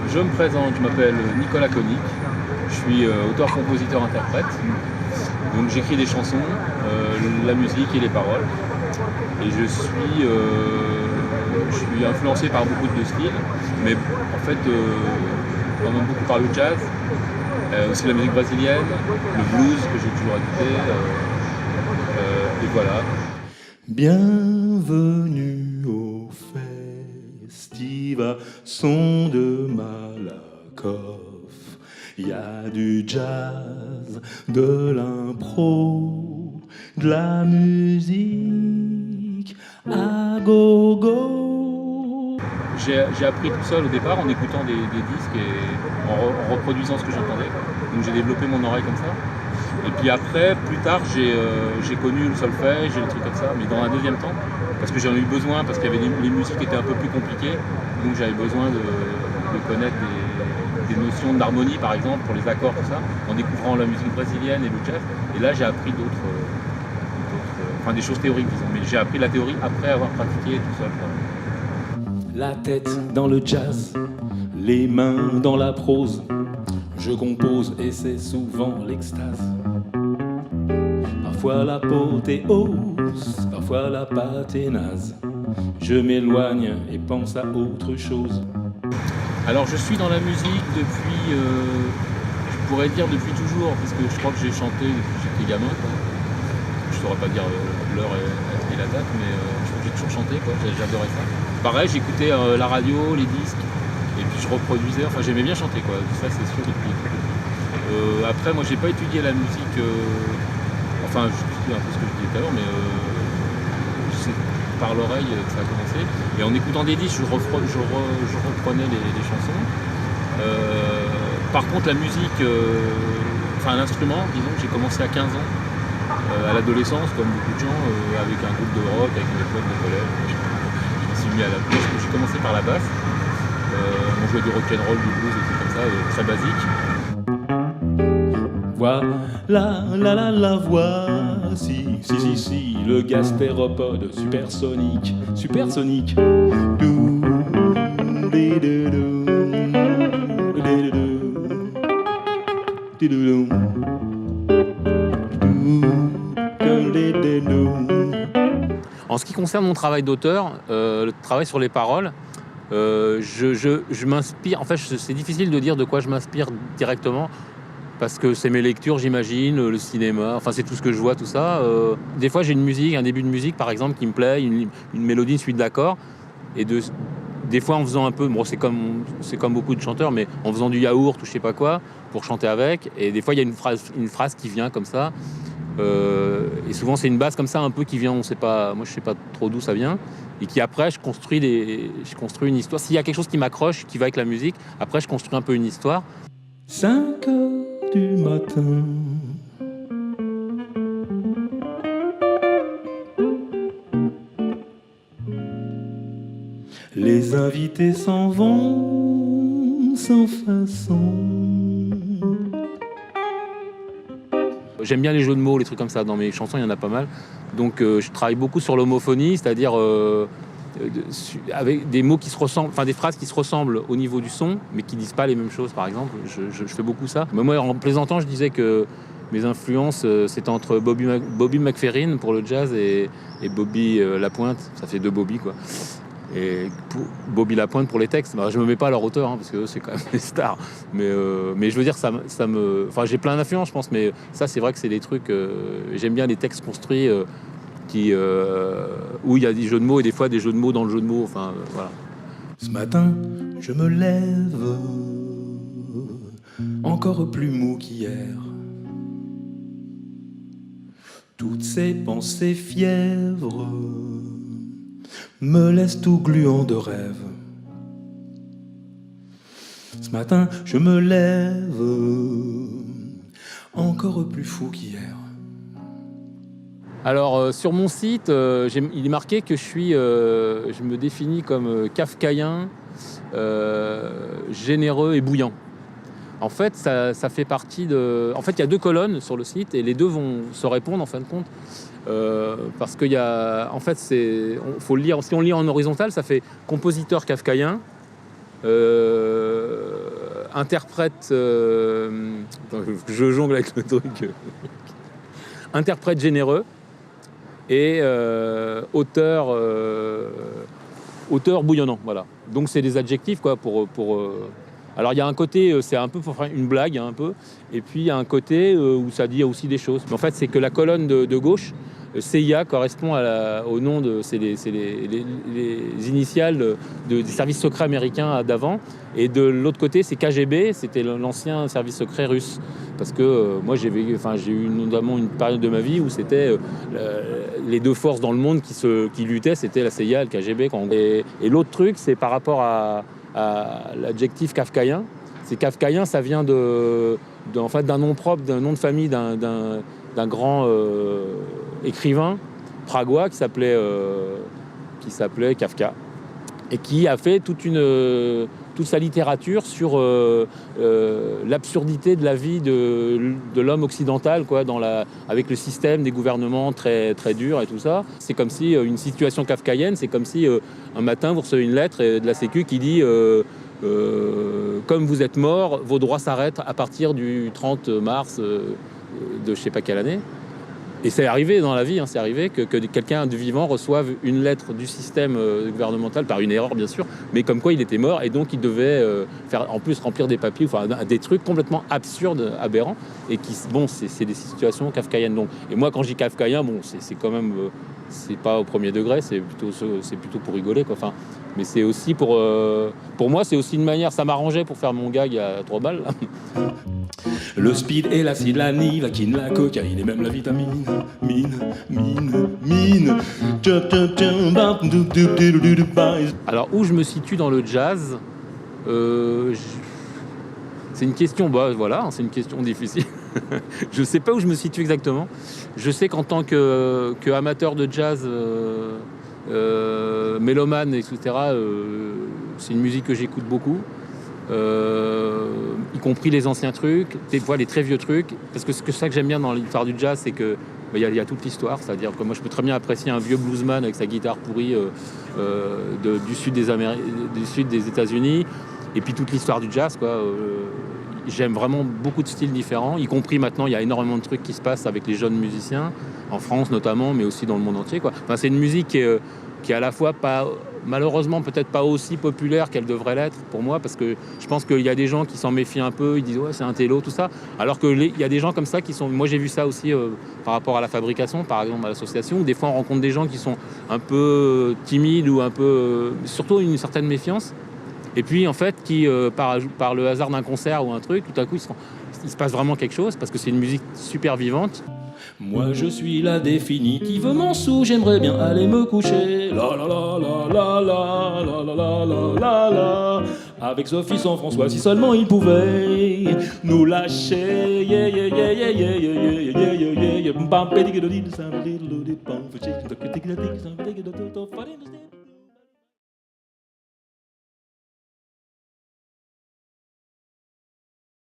Je me présente, je m'appelle Nicolas Koenig, je suis auteur, compositeur, interprète. Donc j'écris des chansons, la musique et les paroles. Et je suis influencé par beaucoup de styles, mais en fait quand même beaucoup par le jazz, aussi la musique brésilienne, le blues que j'ai toujours écouté, et voilà. Bienvenue au festival son de Malakoff. Il y a du jazz, de l'impro, de la musique à gogo. J'ai appris tout seul au départ en écoutant des disques et en reproduisant ce que j'entendais. Donc j'ai développé mon oreille comme ça. Et puis après, plus tard, j'ai connu le solfège et les trucs comme ça, mais dans un deuxième temps, parce que j'en ai eu besoin, parce qu'il y avait les musiques qui étaient un peu plus compliquées, donc j'avais besoin de connaître des notions d'harmonie, par exemple, pour les accords, tout ça, en découvrant la musique brésilienne et le jazz. Et là, j'ai appris des choses théoriques, disons, mais j'ai appris la théorie après avoir pratiqué tout seul. La tête dans le jazz, les mains dans la prose. Je compose et c'est souvent l'extase. Parfois l'apothéose, parfois la paténase. Je m'éloigne et pense à autre chose. Alors je suis dans la musique depuis, je pourrais dire depuis toujours, parce que je crois que j'ai chanté depuis que j'étais gamin, quoi. Je ne saurais pas dire l'heure et la date, mais je crois que j'ai toujours chanté, quoi. J'adorais ça. Pareil, j'écoutais la radio, les disques, et puis je reproduisais, enfin j'aimais bien chanter, quoi. Ça c'est sûr depuis. Après, moi j'ai pas étudié la musique, enfin je dis un peu ce que je disais tout à l'heure, mais c'est par l'oreille que ça a commencé. Et en écoutant des disques, je reprenais les chansons. Par contre, la musique, l'instrument, disons que j'ai commencé à 15 ans, à l'adolescence, comme beaucoup de gens, avec un groupe de rock, avec une école de collège. Je me suis mis à la basse. J'ai commencé par la basse. On jouait du rock'n'roll, du blues, des trucs comme ça, très basique. La voici, si, le gastéropode supersonique. En ce qui concerne mon travail d'auteur, le travail sur les paroles, je m'inspire. En fait, c'est difficile de dire de quoi je m'inspire directement. Parce que c'est mes lectures, j'imagine, le cinéma, enfin c'est tout ce que je vois, tout ça. Des fois j'ai une musique, un début de musique par exemple qui me plaît, une mélodie, une suite d'accords. Et des fois en faisant un peu, bon c'est comme beaucoup de chanteurs, mais en faisant du yaourt ou je sais pas quoi, pour chanter avec. Et des fois il y a une phrase qui vient comme ça. Et souvent c'est une base comme ça un peu qui vient, moi je sais pas trop d'où ça vient. Et qui après je construis une histoire. S'il y a quelque chose qui m'accroche, qui va avec la musique, après je construis un peu une histoire. 5 heures du matin. Les invités s'en vont sans façon. J'aime bien les jeux de mots, les trucs comme ça. Dans mes chansons, il y en a pas mal. Donc je travaille beaucoup sur l'homophonie, c'est-à-dire avec des mots qui se ressemblent, enfin des phrases qui se ressemblent au niveau du son, mais qui disent pas les mêmes choses, par exemple. Je fais beaucoup ça. Mais moi, en plaisantant, je disais que mes influences, c'était entre Bobby McFerrin pour le jazz et Bobby Lapointe. Ça fait 2 Bobby, quoi. Et Bobby Lapointe pour les textes. Bah, je me mets pas à leur auteur, hein, parce que c'est quand même des stars. Mais je veux dire, enfin, j'ai plein d'influences, je pense, mais ça, c'est vrai que c'est des trucs. J'aime bien les textes construits. Où il y a des jeux de mots et des fois des jeux de mots dans le jeu de mots, enfin voilà. Ce matin, je me lève encore plus mou qu'hier. Toutes ces pensées fièvres me laissent tout gluant de rêve. Ce matin, je me lève encore plus fou qu'hier. Alors sur mon site, il est marqué que je me définis comme kafkaïen, généreux et bouillant. En fait, ça fait partie de... En fait, il y a 2 colonnes sur le site et les 2 vont se répondre en fin de compte. Parce qu'il y a... En fait, faut le lire... Si on lit en horizontal, ça fait compositeur kafkaïen, interprète... Attends, je jongle avec le truc. Interprète généreux et auteur bouillonnant. Voilà. Donc, c'est des adjectifs, quoi, pour Alors il y a un côté, c'est un peu pour faire une blague, un peu, et puis il y a un côté où ça dit aussi des choses. Mais en fait, c'est que la colonne de gauche, CIA, correspond au nom de... C'est les initiales des services secrets américains d'avant. Et de l'autre côté, c'est KGB, c'était l'ancien service secret russe. Parce que moi, j'ai eu notamment une période de ma vie où c'était les 2 forces dans le monde qui luttaient, c'était la CIA et le KGB. Et l'autre truc, c'est par rapport à l'adjectif kafkaïen. C'est kafkaïen, ça vient en fait, d'un nom propre, d'un nom de famille d'un grand écrivain pragois qui s'appelait Kafka et qui a fait toute sa littérature sur l'absurdité de la vie de l'homme occidental, quoi, avec le système des gouvernements très, très durs et tout ça. C'est comme si une situation kafkaïenne, c'est comme si un matin vous recevez une lettre de la Sécu qui dit comme vous êtes mort, vos droits s'arrêtent à partir du 30 mars de je sais pas quelle année. Et c'est arrivé dans la vie, c'est arrivé que quelqu'un de vivant reçoive une lettre du système gouvernemental, par une erreur bien sûr, mais comme quoi il était mort et donc il devait faire en plus remplir des papiers, enfin des trucs complètement absurdes, aberrants, et qui, bon, c'est des situations kafkaïennes. Donc, et moi quand je dis kafkaïen, bon, c'est quand même, c'est pas au premier degré, c'est plutôt pour rigoler, quoi. Enfin, mais c'est aussi pour moi, c'est aussi une manière, ça m'arrangeait pour faire mon gag à 3 balles. Là. Le speed et l'acide, la nivaquine, la cocaïne et même la vitamine. Mine. Alors, où je me situe dans le jazz, c'est une question, voilà, c'est une question difficile. Je ne sais pas où je me situe exactement. Je sais qu'en tant que amateur de jazz, mélomane, etc., c'est une musique que j'écoute beaucoup. Y compris les anciens trucs, des fois les très vieux trucs, parce que c'est ça que j'aime bien dans l'histoire du jazz, c'est que il y a toute l'histoire, c'est-à-dire que moi je peux très bien apprécier un vieux bluesman avec sa guitare pourrie du sud des États-Unis, et puis toute l'histoire du jazz, quoi. J'aime vraiment beaucoup de styles différents, y compris maintenant il y a énormément de trucs qui se passent avec les jeunes musiciens en France notamment, mais aussi dans le monde entier, quoi. Enfin, c'est une musique qui est à la fois pas, malheureusement peut-être pas aussi populaire qu'elle devrait l'être pour moi, parce que je pense qu'il y a des gens qui s'en méfient un peu, ils disent ouais c'est un télo, tout ça, alors que il y a des gens comme ça qui sont, moi j'ai vu ça aussi par rapport à la fabrication, par exemple à l'association, où des fois on rencontre des gens qui sont un peu timides ou un peu, surtout une certaine méfiance, et puis en fait qui par le hasard d'un concert ou un truc, tout à coup il se passe vraiment quelque chose, parce que c'est une musique super vivante. Moi je suis la définitivement sous, j'aimerais bien aller me coucher. La la la la la la la la la la la la. Avec Sophie sans François, si seulement il pouvait nous lâcher. Yeah yeah yeah yeah yeah yeah yeah yeah yeah yeah.